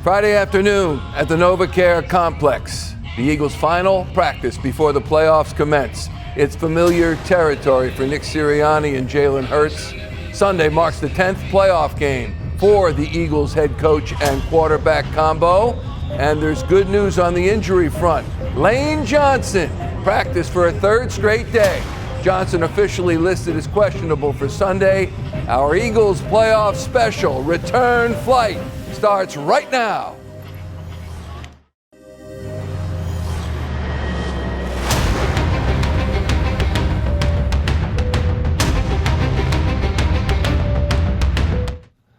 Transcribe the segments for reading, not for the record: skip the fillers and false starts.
Friday afternoon at the NovaCare Complex. The Eagles' final practice before the playoffs commence. It's familiar territory for Nick Sirianni and Jalen Hurts. Sunday marks the 10th playoff game for the Eagles head coach and quarterback combo. And there's good news on the injury front. Lane Johnson practiced for a third straight day. Johnson officially listed as questionable for Sunday. Our Eagles playoff special return flight starts right now.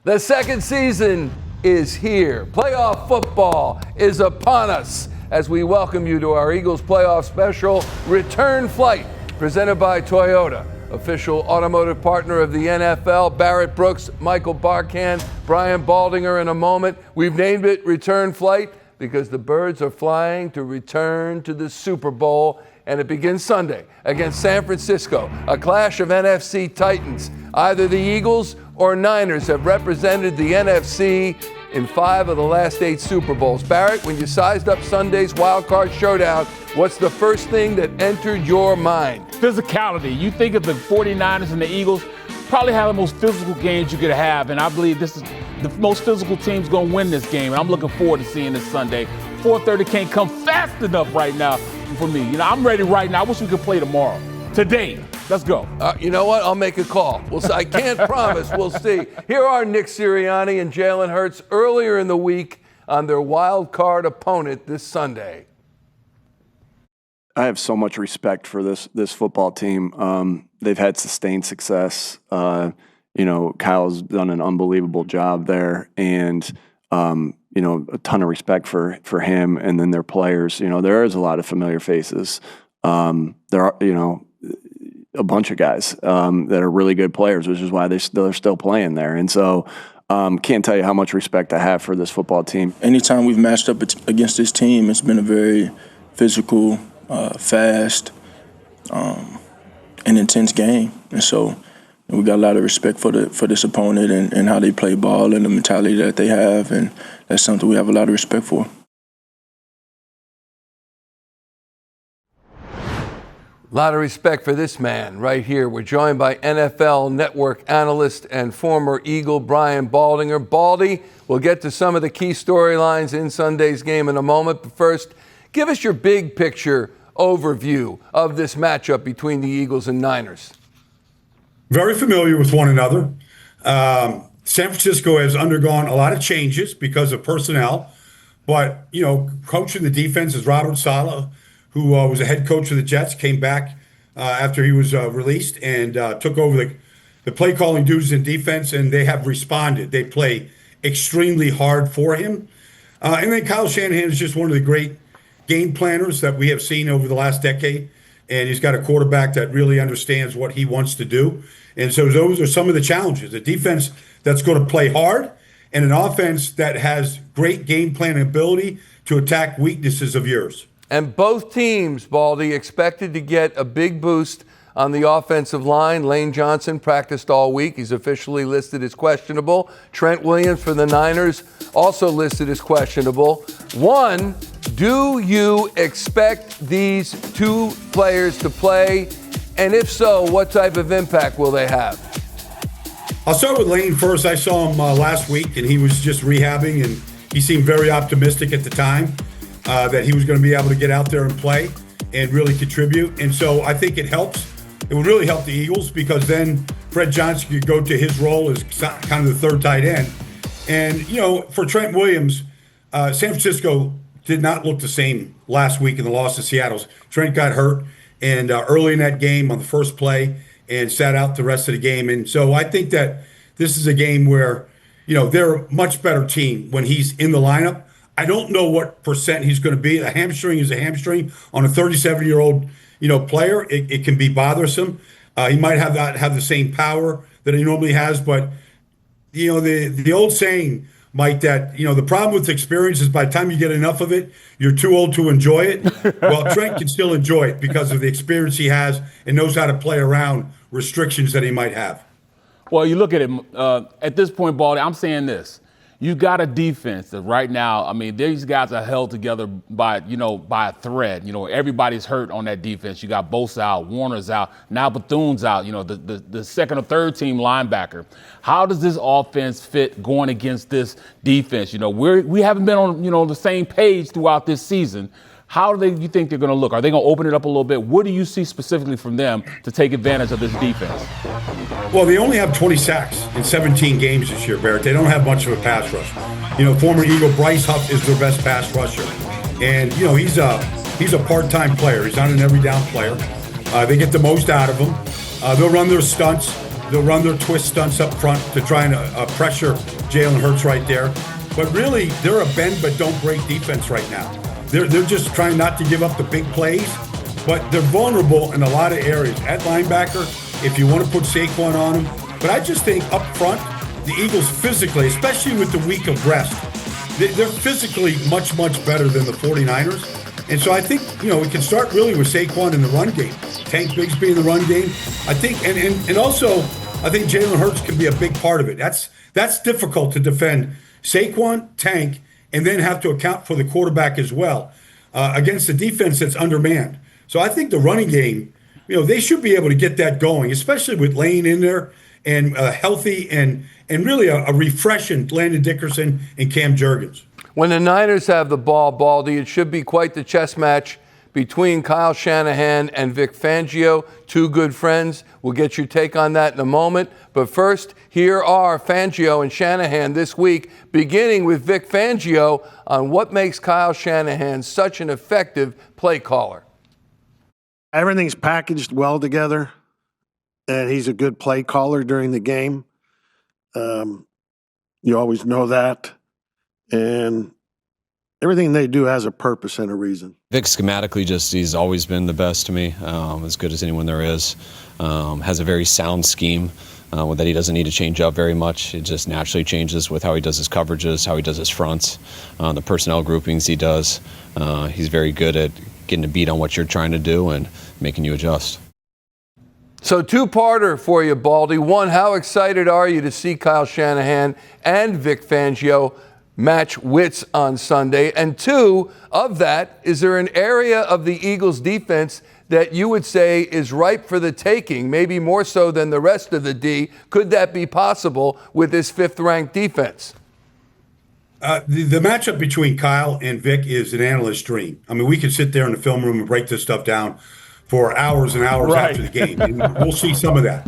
The second season is here. Playoff football is upon us as we welcome you to our Eagles playoff special return flight presented by Toyota, official automotive partner of the NFL. Barrett Brooks, Michael Barkan, Brian Baldinger in a moment. We've named it Return Flight because the birds are flying to return to the Super Bowl, and it begins Sunday against San Francisco, a clash of NFC titans. Either the Eagles or Niners have represented the NFC in 5 of the last 8 Super Bowls. Barrett, when you sized up Sunday's wild card showdown, what's the first thing that entered your mind? Physicality. You think of the 49ers and the Eagles, probably have the most physical games you could have, and I believe this is the most physical team's going to win this game, and I'm looking forward to seeing this Sunday. 4:30 can't come fast enough right now for me. You know, I'm ready right now. I wish we could play tomorrow. Today. Let's go. You know what? I'll make a call. I can't promise. We'll see. Here are Nick Sirianni and Jalen Hurts earlier in the week on their wild card opponent this Sunday. I have so much respect for this football team. They've had sustained success. Kyle's done an unbelievable job there, and a ton of respect for him and then their players. There is a lot of familiar faces. There are, a bunch of guys that are really good players, which is why they're still playing there. And so can't tell you how much respect I have for this football team. Anytime we've matched up against this team, it's been a very physical, fast, and intense game. And so we got a lot of respect for this opponent and how they play ball and the mentality that they have, and that's something we have a lot of respect for. A lot of respect for this man right here. We're joined by NFL Network analyst and former Eagle Brian Baldinger. Baldy, we'll get to some of the key storylines in Sunday's game in a moment. But first, give us your big picture overview of this matchup between the Eagles and Niners. Very familiar with one another. San Francisco has undergone a lot of changes because of personnel. But, coaching the defense is Robert Saleh, who was a head coach of the Jets, came back after he was released and took over the play calling duties in defense, and they have responded. They play extremely hard for him. And then Kyle Shanahan is just one of the great game planners that we have seen over the last decade, and he's got a quarterback that really understands what he wants to do. And so those are some of the challenges. A defense that's going to play hard and an offense that has great game planning ability to attack weaknesses of yours. And both teams, Baldy, expected to get a big boost on the offensive line. Lane Johnson practiced all week. He's officially listed as questionable. Trent Williams for the Niners also listed as questionable. One, do you expect these two players to play? And if so, what type of impact will they have? I'll start with Lane first. I saw him last week, and he was just rehabbing, and he seemed very optimistic at the time that he was going to be able to get out there and play and really contribute. And so I think it helps. It would really help the Eagles because then Fred Johnson could go to his role as kind of the third tight end. And, for Trent Williams, San Francisco did not look the same last week in the loss to Seattle. Trent got hurt and early in that game on the first play and sat out the rest of the game. And so I think that this is a game where, they're a much better team when he's in the lineup. I don't know what percent he's going to be. A hamstring is a hamstring on a 37-year-old, player. It can be bothersome. He might have the same power that he normally has, but the old saying, Mike, that the problem with experience is by the time you get enough of it, you're too old to enjoy it. Well, Trent can still enjoy it because of the experience he has and knows how to play around restrictions that he might have. Well, you look at it at this point, Baldy. I'm saying this. You got a defense that right now, I mean, these guys are held together by a thread. Everybody's hurt on that defense. You got Bosa out, Warner's out, now Bethune's out, the second or third team linebacker. How does this offense fit going against this defense? We haven't been on, the same page throughout this season. How do you think they're going to look? Are they going to open it up a little bit? What do you see specifically from them to take advantage of this defense? Well, they only have 20 sacks in 17 games this year, Barrett. They don't have much of a pass rush. Former Eagle Bryce Huff is their best pass rusher. And, he's a part-time player. He's not an every-down player. They get the most out of him. They'll run their stunts. They'll run their twist stunts up front to try and pressure Jalen Hurts right there. But really, they're a bend-but-don't-break defense right now. They're just trying not to give up the big plays, but they're vulnerable in a lot of areas. At linebacker, if you want to put Saquon on them. But I just think up front, the Eagles physically, especially with the week of rest, they're physically much, much better than the 49ers. And so I think, we can start really with Saquon in the run game. Tank Bigsby in the run game. I think, and also, I think Jalen Hurts can be a big part of it. That's difficult to defend. Saquon, Tank, and then have to account for the quarterback as well against a defense that's undermanned. So I think the running game, they should be able to get that going, especially with Lane in there and healthy and really a refreshing Landon Dickerson and Cam Jurgens. When the Niners have the ball, Baldy, it should be quite the chess match between Kyle Shanahan and Vic Fangio, two good friends. We'll get your take on that in a moment. But first, here are Fangio and Shanahan this week, beginning with Vic Fangio on what makes Kyle Shanahan such an effective play caller. Everything's packaged well together, and he's a good play caller during the game. You always know that. And everything they do has a purpose and a reason. Vic schematically he's always been the best to me, as good as anyone there is. Has a very sound scheme that he doesn't need to change up very much. It just naturally changes with how he does his coverages, how he does his fronts, the personnel groupings he does. He's very good at getting a beat on what you're trying to do and making you adjust. So two-parter for you, Baldy. One, how excited are you to see Kyle Shanahan and Vic Fangio match wits on Sunday? And two, of that, is there an area of the Eagles defense that you would say is ripe for the taking, maybe more so than the rest of the D? Could that be possible with this fifth-ranked defense? The matchup between Kyle and Vic is an analyst's dream. I mean, we could sit there in the film room and break this stuff down for hours and hours after the game. And we'll see some of that.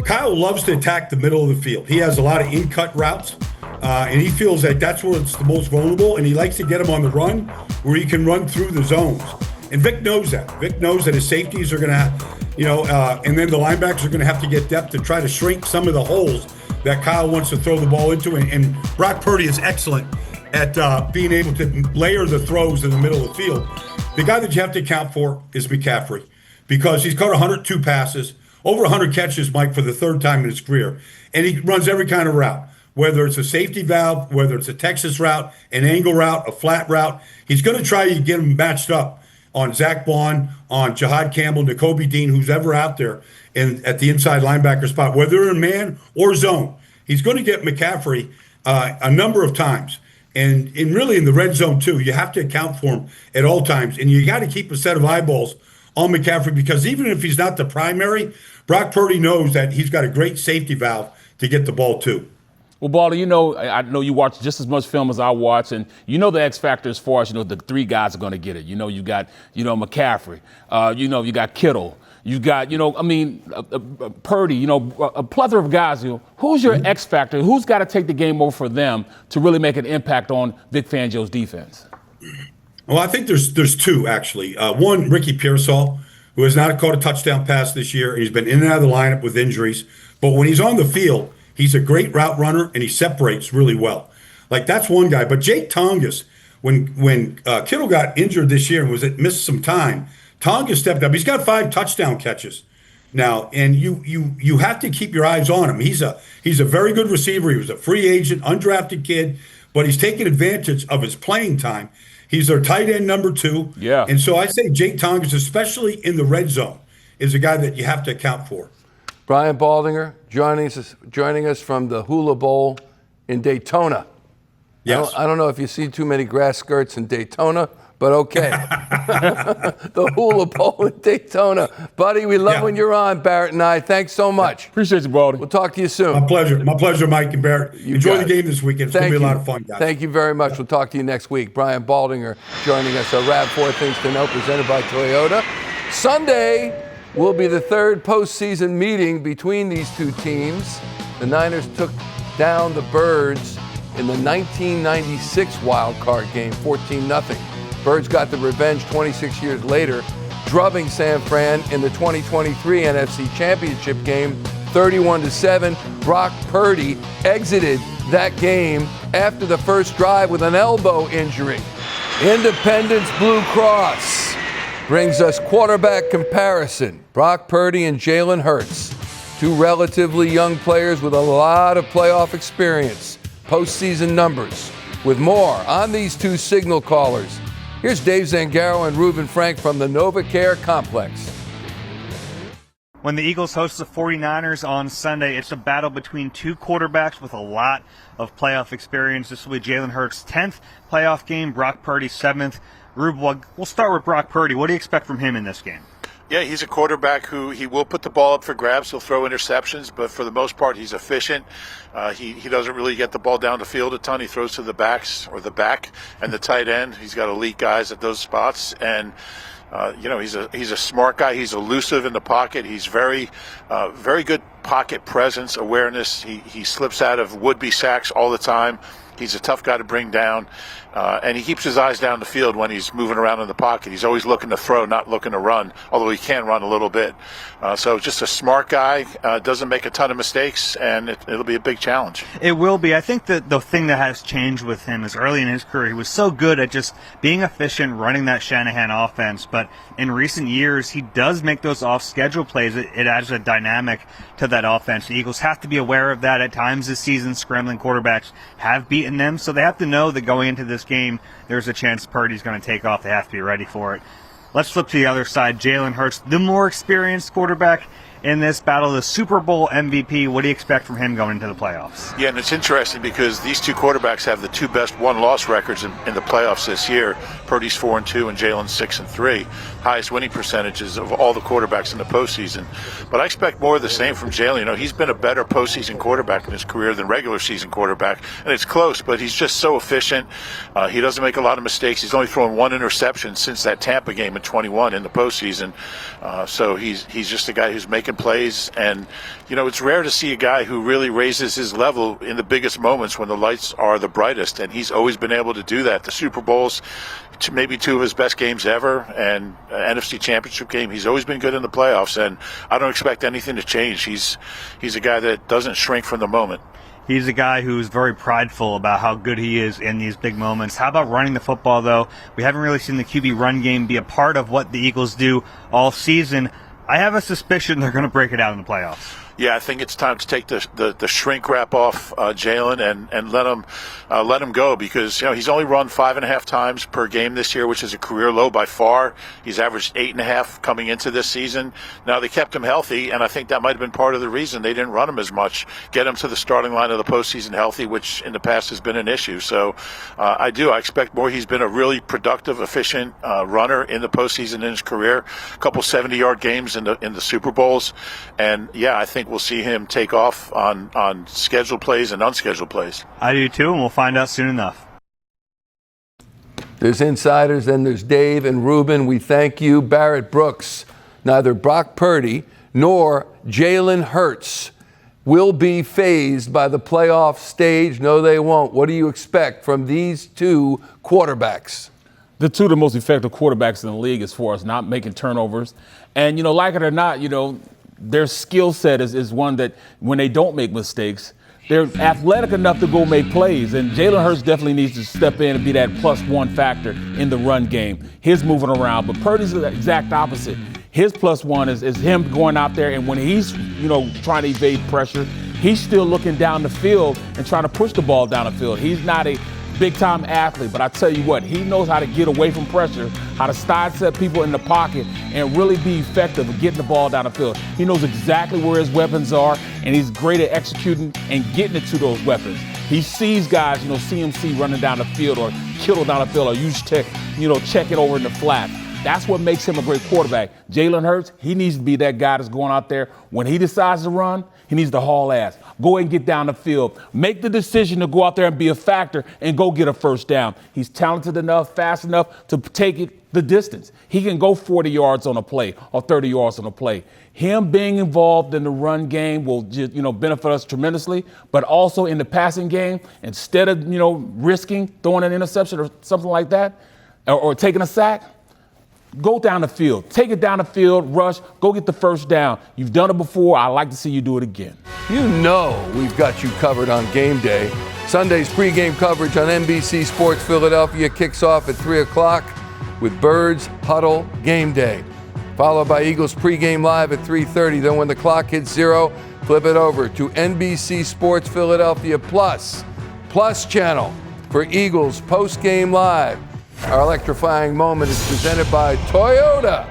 Kyle loves to attack the middle of the field. He has a lot of in-cut routes, and he feels like that's where it's the most vulnerable, and he likes to get him on the run where he can run through the zones. And Vic knows that. Vic knows that his safeties are going to have, and then the linebackers are going to have to get depth to try to shrink some of the holes that Kyle wants to throw the ball into. And Brock Purdy is excellent at being able to layer the throws in the middle of the field. The guy that you have to account for is McCaffrey, because he's caught 102 passes, over 100 catches, Mike, for the third time in his career. And he runs every kind of route, whether it's a safety valve, whether it's a Texas route, an angle route, a flat route. He's going to try to get him matched up on Zach Bond, on Jahad Campbell, Nakobe Dean, who's ever out there at the inside linebacker spot, whether in man or zone. He's going to get McCaffrey a number of times. And really in the red zone, too, you have to account for him at all times. And you got to keep a set of eyeballs on McCaffrey, because even if he's not the primary, Brock Purdy knows that he's got a great safety valve to get the ball to. Well, Baldy, I know you watch just as much film as I watch, and the X factor as far as, the three guys are going to get it. You got, McCaffrey. You got Kittle. You got, Purdy, a plethora of guys. Who's your X factor? Who's got to take the game over for them to really make an impact on Vic Fangio's defense? Well, I think there's two, actually. One, Ricky Pearsall, who has not caught a touchdown pass this year. He's been in and out of the lineup with injuries. But when he's on the field, he's a great route runner, and he separates really well. Like, that's one guy. But Jake Tongas, when Kittle got injured this year and missed some time, Tonga stepped up. He's got 5 touchdown catches now, and you have to keep your eyes on him. He's a very good receiver. He was a free agent, undrafted kid, but he's taking advantage of his playing time. He's their tight end number 2. Yeah. And so I say Jake Tongas, especially in the red zone, is a guy that you have to account for. Brian Baldinger joining us from the Hula Bowl in Daytona. Yes. I don't know if you see too many grass skirts in Daytona, but okay. The Hula Bowl in Daytona. Buddy, we love when you're on, Barrett and I. Thanks so much. Appreciate you, Baldy. We'll talk to you soon. My pleasure, Mike and Barrett. Enjoy the game this weekend. It's going to be a lot of fun, guys. Thank you very much. We'll talk to you next week. Brian Baldinger joining us. A Rap 4 Things to Know presented by Toyota. Sunday will be the third postseason meeting between these two teams. The Niners took down the Birds in the 1996 wild card game, 14-0. Birds got the revenge 26 years later, drubbing San Fran in the 2023 NFC Championship game, 31-7. Brock Purdy exited that game after the first drive with an elbow injury. Independence Blue Cross brings us quarterback comparison. Brock Purdy and Jalen Hurts, two relatively young players with a lot of playoff experience, postseason numbers. With more on these two signal callers, here's Dave Zangaro and Reuben Frank from the NovaCare Complex. When the Eagles host the 49ers on Sunday, it's a battle between two quarterbacks with a lot of playoff experience. This will be Jalen Hurts' 10th playoff game, Brock Purdy's 7th. Rube, we'll start with Brock Purdy. What do you expect from him in this game? Yeah, he's a quarterback who he will put the ball up for grabs. He'll throw interceptions, but for the most part, he's efficient. He doesn't really get the ball down the field a ton. He throws to the backs or the back and the tight end. He's got elite guys at those spots, and he's a smart guy. He's elusive in the pocket. He's very good pocket presence, awareness. He slips out of would-be sacks all the time. He's a tough guy to bring down, and he keeps his eyes down the field when he's moving around in the pocket. He's always looking to throw, not looking to run, although he can run a little bit. So just a smart guy, doesn't make a ton of mistakes, and it'll be a big challenge. It will be. I think that the thing that has changed with him is early in his career, he was so good at just being efficient, running that Shanahan offense, but in recent years, he does make those off-schedule plays. It adds a dynamic to that offense. The Eagles have to be aware of that. At times this season, scrambling quarterbacks have beaten them, so they have to know that going into this game, there's a chance Purdy's going to take off. They have to be ready for it. Let's flip to the other side. Jalen Hurts, the more experienced quarterback in this battle, the Super Bowl MVP. What do you expect from him going into the playoffs? Yeah, and it's interesting because these two quarterbacks have the two best one-loss records in the playoffs this year. Purdy's 4-2 and Jalen's 6-3. Highest winning percentages of all the quarterbacks in the postseason. But I expect more of the same from Jalen. He's been a better postseason quarterback in his career than regular season quarterback. And it's close, but he's just so efficient. He doesn't make a lot of mistakes. He's only thrown one interception since that Tampa game in 21 in the postseason. So he's just a guy who's making plays, and it's rare to see a guy who really raises his level in the biggest moments when the lights are the brightest, and he's always been able to do that. The Super Bowls, maybe two of his best games ever, and NFC Championship game. He's always been good in the playoffs, and I don't expect anything to change. He's a guy that doesn't shrink from the moment. He's a guy who's very prideful about how good he is in these big moments. How about running the football, though? We haven't really seen the QB run game be a part of what the Eagles do all season. I have a suspicion they're going to break it out in the playoffs. Yeah, I think it's time to take the shrink wrap off Jalen and let him go, because he's only run 5.5 times per game this year, which is a career low by far. He's averaged 8.5 coming into this season. Now they kept him healthy, and I think that might have been part of the reason they didn't run him as much. Get him to the starting line of the postseason healthy, which in the past has been an issue. So I expect more. He's been a really productive, efficient runner in the postseason in his career. A couple 70-yard games in the Super Bowls, and yeah, I think we'll see him take off on scheduled plays and unscheduled plays. I do too, and we'll find out soon enough. There's insiders, and there's Dave and Reuben. We thank you. Barrett Brooks, neither Brock Purdy nor Jalen Hurts will be phased by the playoff stage. No, they won't. What do you expect from these two quarterbacks? The two of the most effective quarterbacks in the league as far as not making turnovers. And, like it or not, their skill set is one that when they don't make mistakes, they're athletic enough to go make plays. And Jalen Hurts definitely needs to step in and be that +1 factor in the run game. His moving around. But Purdy's the exact opposite. His +1 is him going out there, and when he's, trying to evade pressure, he's still looking down the field and trying to push the ball down the field. He's not a big-time athlete, but I tell you what, he knows how to get away from pressure, how to sidestep people in the pocket, and really be effective at getting the ball down the field. He knows exactly where his weapons are, and he's great at executing and getting it to those weapons. He sees guys, CMC running down the field or Kittle down the field or use tech, check it over in the flat. That's what makes him a great quarterback. Jalen Hurts, he needs to be that guy that's going out there. When he decides to run, he needs to haul ass. Go ahead and get down the field. Make the decision to go out there and be a factor and go get a first down. He's talented enough, fast enough to take it the distance. He can go 40 yards on a play or 30 yards on a play. Him being involved in the run game will just, benefit us tremendously, but also in the passing game, instead of, risking throwing an interception or something like that, or taking a sack, go down the field. Take it down the field, rush, go get the first down. You've done it before. I'd like to see you do it again. We've got you covered on game day. Sunday's pregame coverage on NBC Sports Philadelphia kicks off at 3 o'clock with Birds Huddle Game Day, followed by Eagles pregame live at 3:30. Then when the clock hits 0, flip it over to NBC Sports Philadelphia Plus channel for Eagles postgame live. Our electrifying moment is presented by Toyota.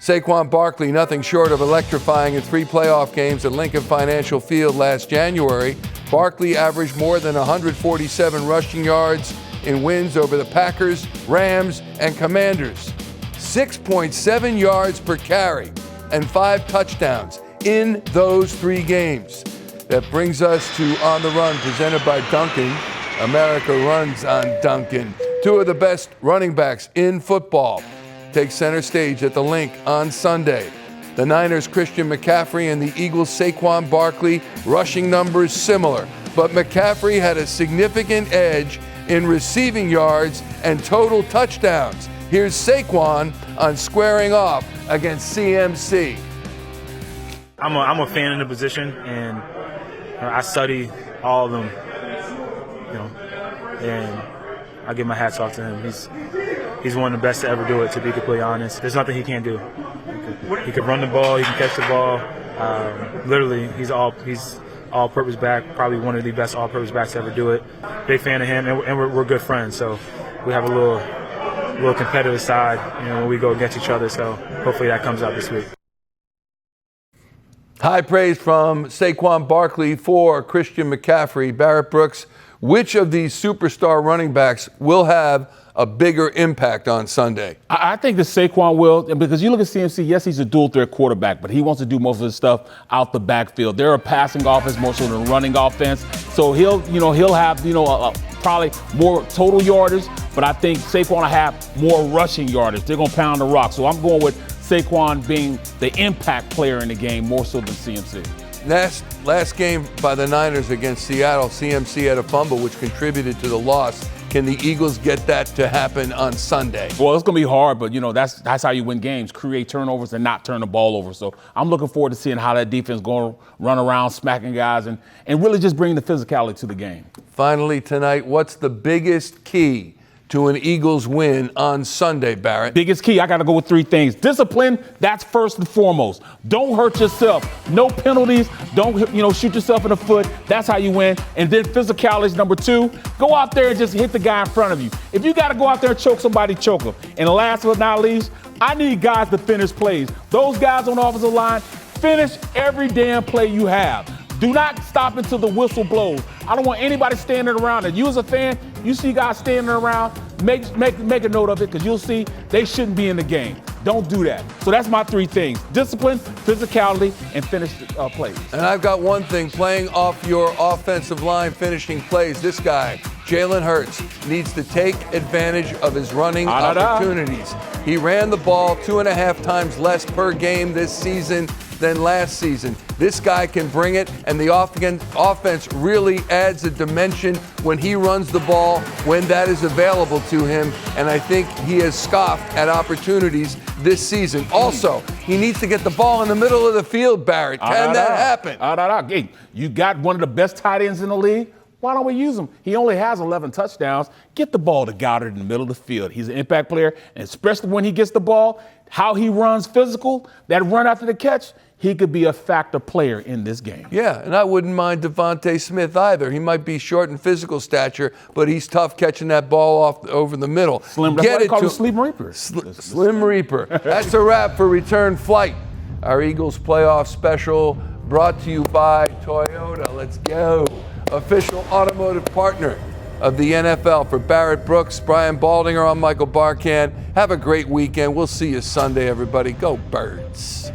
Saquon Barkley, nothing short of electrifying in 3 playoff games at Lincoln Financial Field last January. Barkley averaged more than 147 rushing yards in wins over the Packers, Rams, and Commanders. 6.7 yards per carry and 5 touchdowns in those 3 games. That brings us to On the Run, presented by Duncan. America runs on Duncan. 2 of the best running backs in football take center stage at the Link on Sunday. The Niners' Christian McCaffrey and the Eagles' Saquon Barkley, rushing numbers similar, but McCaffrey had a significant edge in receiving yards and total touchdowns. Here's Saquon on squaring off against CMC. I'm a fan of the position, and I study all of them, and I give my hats off to him. He's one of the best to ever do it, to be completely honest. There's nothing he can't do. He can run the ball, he can catch the ball. Literally, he's all-purpose back, probably one of the best all-purpose backs to ever do it. Big fan of him, and we're good friends, so we have a little competitive side, when we go against each other. So hopefully that comes out this week. High praise from Saquon Barkley for Christian McCaffrey. Barrett Brooks, which of these superstar running backs will have a bigger impact on Sunday? I think that Saquon will, because you look at CMC, yes, he's a dual threat quarterback, but he wants to do most of his stuff out the backfield. They're a passing offense more so than a running offense. So he'll have, probably more total yardage, but I think Saquon will have more rushing yardage. They're going to pound the rock. So I'm going with Saquon being the impact player in the game more so than CMC. Last game by the Niners against Seattle, CMC had a fumble which contributed to the loss. Can the Eagles get that to happen on Sunday? Well, it's going to be hard, but, that's how you win games, create turnovers and not turn the ball over. So I'm looking forward to seeing how that defense is going to run around, smacking guys, and really just bring the physicality to the game. Finally tonight, what's the biggest key to an Eagles win on Sunday, Barrett? Biggest key, I got to go with 3 things. Discipline, that's first and foremost. Don't hurt yourself. No penalties. Don't, shoot yourself in the foot. That's how you win. And then physicality is number 2. Go out there and just hit the guy in front of you. If you got to go out there and choke somebody, choke them. And last but not least, I need guys to finish plays. Those guys on the offensive line, finish every damn play you have. Do not stop until the whistle blows. I don't want anybody standing around. And you as a fan, you see guys standing around, make a note of it, because you'll see they shouldn't be in the game. Don't do that. So that's my 3 things: discipline, physicality, and finish plays. And I've got one thing, playing off your offensive line, finishing plays. This guy, Jalen Hurts, needs to take advantage of his running opportunities. He ran the ball 2.5 times less per game this season than last season. This guy can bring it, and the offense really adds a dimension when he runs the ball, when that is available to him, and I think he has scoffed at opportunities this season. Also, he needs to get the ball in the middle of the field, Barrett. Can that happen? Hey, you got one of the best tight ends in the league. Why don't we use him? He only has 11 touchdowns. Get the ball to Goddard in the middle of the field. He's an impact player, and especially when he gets the ball, how he runs physical, that run after the catch, he could be a factor player in this game. Yeah, and I wouldn't mind Devontae Smith either. He might be short in physical stature, but he's tough catching that ball off over the middle. Slim, that's why they call him Slim Reaper. Slim Reaper. That's a wrap for Return Flight, our Eagles playoff special brought to you by Toyota. Let's go. Official automotive partner of the NFL. For Barrett Brooks, Brian Baldinger, I'm Michael Barkan. Have a great weekend. We'll see you Sunday, everybody. Go Birds.